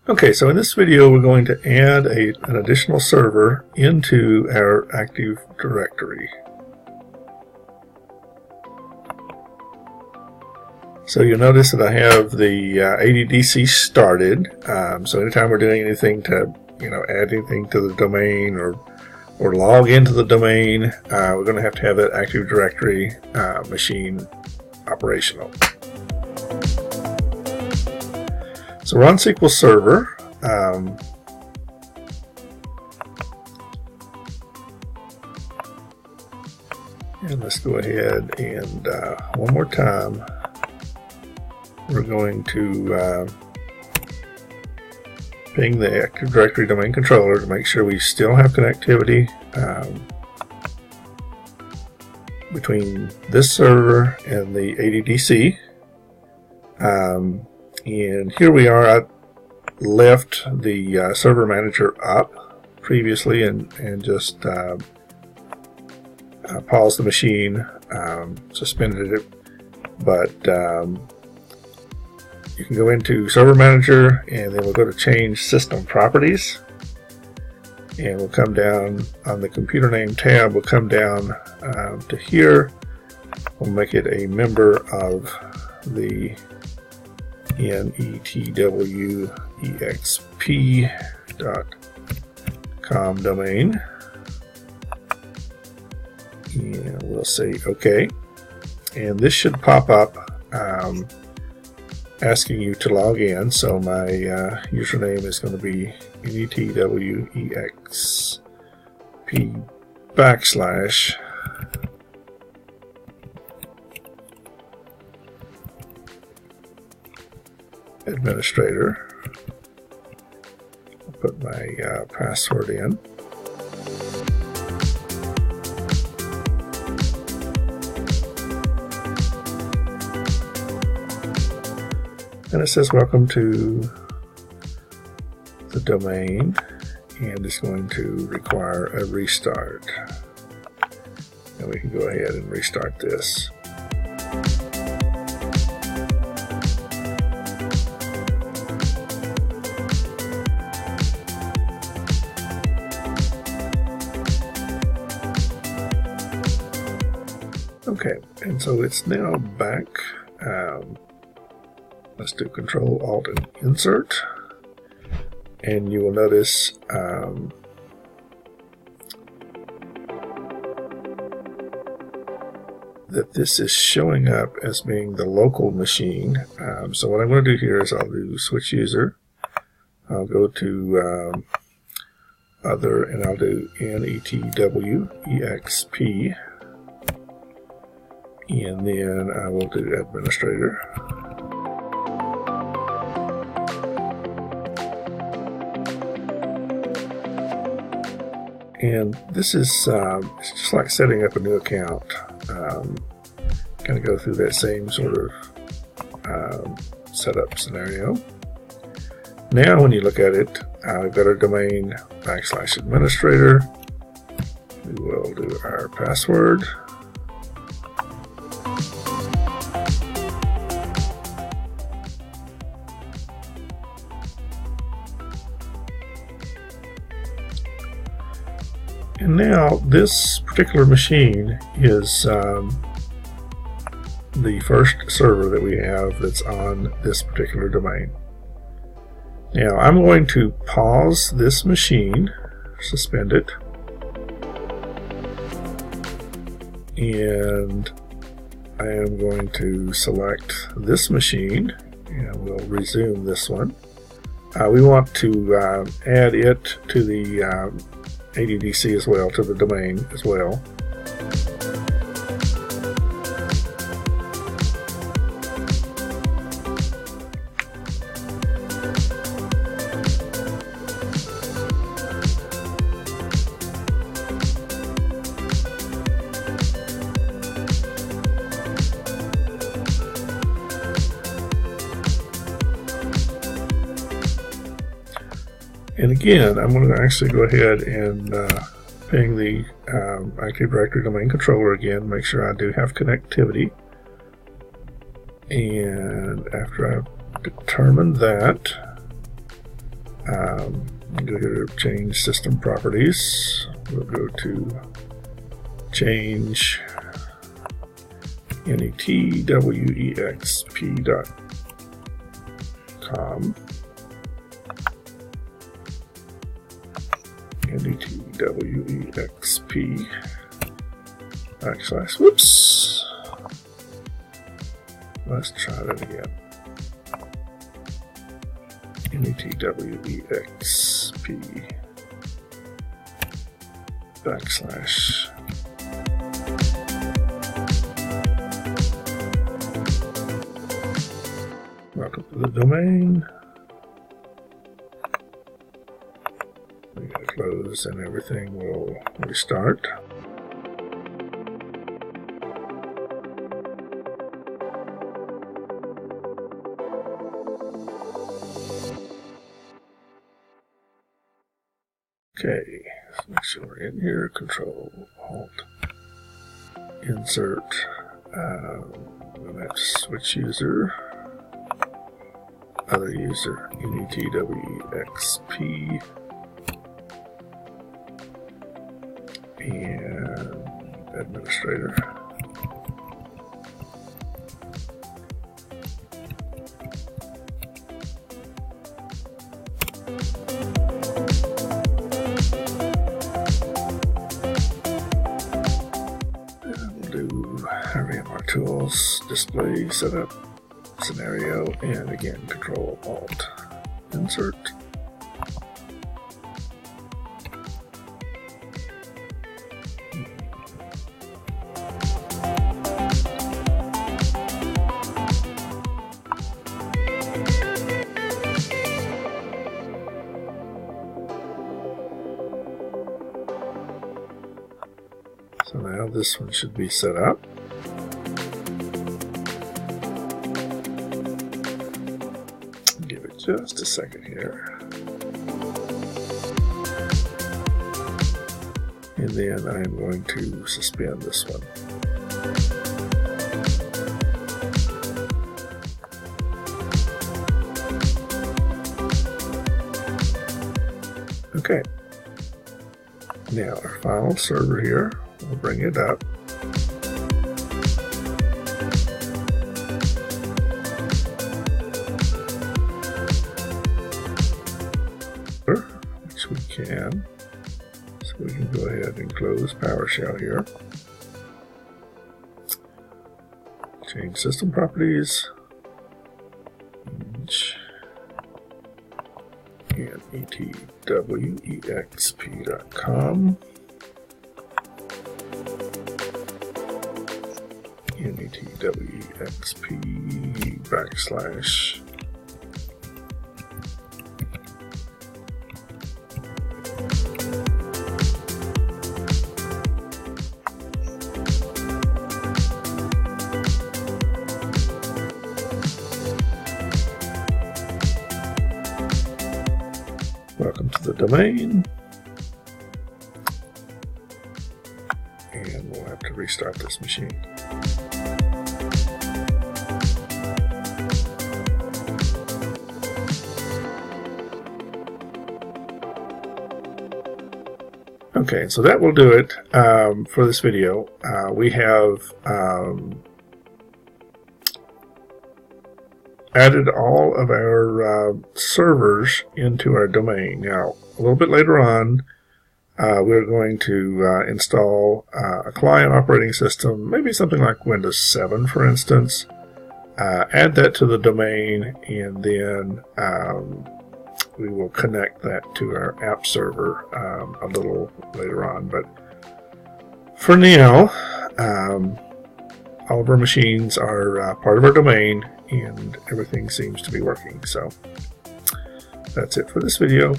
Okay, so in this video we're going to add an additional server into our Active Directory. So you'll notice that I have the ADDC started. So anytime we're doing anything to, add anything to the domain or log into the domain, we're going to have that Active Directory machine operational. So we're on SQL Server. And let's go ahead and one more time, we're going to ping the Active Directory domain controller to make sure we still have connectivity between this server and the ADDC. And here we are. I left the server manager up previously and just paused the machine, suspended it. But you can go into server manager and then we'll go to change system properties. And we'll come down on the computer name tab. We'll come down to here. We'll make it a member of the networkexp.com domain, and we'll say OK, and this should pop up asking you to log in. So my username is going to be networkexp /administrator. I'll put my password in. And it says welcome to the domain, and it's going to require a restart. And we can go ahead and restart this. Okay, and so it's now back. Let's do Control Alt and Insert, and you will notice that this is showing up as being the local machine. So what I'm going to do here is I'll do Switch User. I'll go to Other, and I'll do networkexp. And then I will do Administrator. And this is it's just like setting up a new account. Kind of go through that same sort of setup scenario. Now when you look at it, we've got our domain /administrator. We will do our password. And now this particular machine is the first server that we have that's on this particular domain. Now I'm going to pause this machine, suspend it, and I am going to select this machine, and we'll resume this one. We want to add it to the ADDC as well, to the domain as well. And again, I'm going to actually go ahead and ping the Active Directory domain controller again, make sure I do have connectivity. And after I've determined that, Go here to change system properties. We'll go to change netwexp.com. netwexp / whoops. Let's try that again. netwexp / welcome to the domain. We gotta close and everything will restart. Okay, let's make sure we're in here. Control Alt Insert. We'll have to switch user. Other user netwexp and administrator. VMware Tools, Display, Setup, Scenario, and again, Control Alt Insert. So now this one should be set up. Give it just a second here. And then I'm going to suspend this one. Okay. Now our final server here, we'll bring it up. Which we can. So we can go ahead and close PowerShell here. Change system properties. And netwexp.com. netwexp / welcome to the domain, and we'll have to restart this machine. Okay, so that will do it for this video. We have added all of our servers into our domain. Now, a little bit later on, we're going to install a client operating system, maybe something like Windows 7, for instance. Add that to the domain, and then we will connect that to our app server a little later on. But for now, all of our machines are part of our domain, and everything seems to be working. So that's it for this video.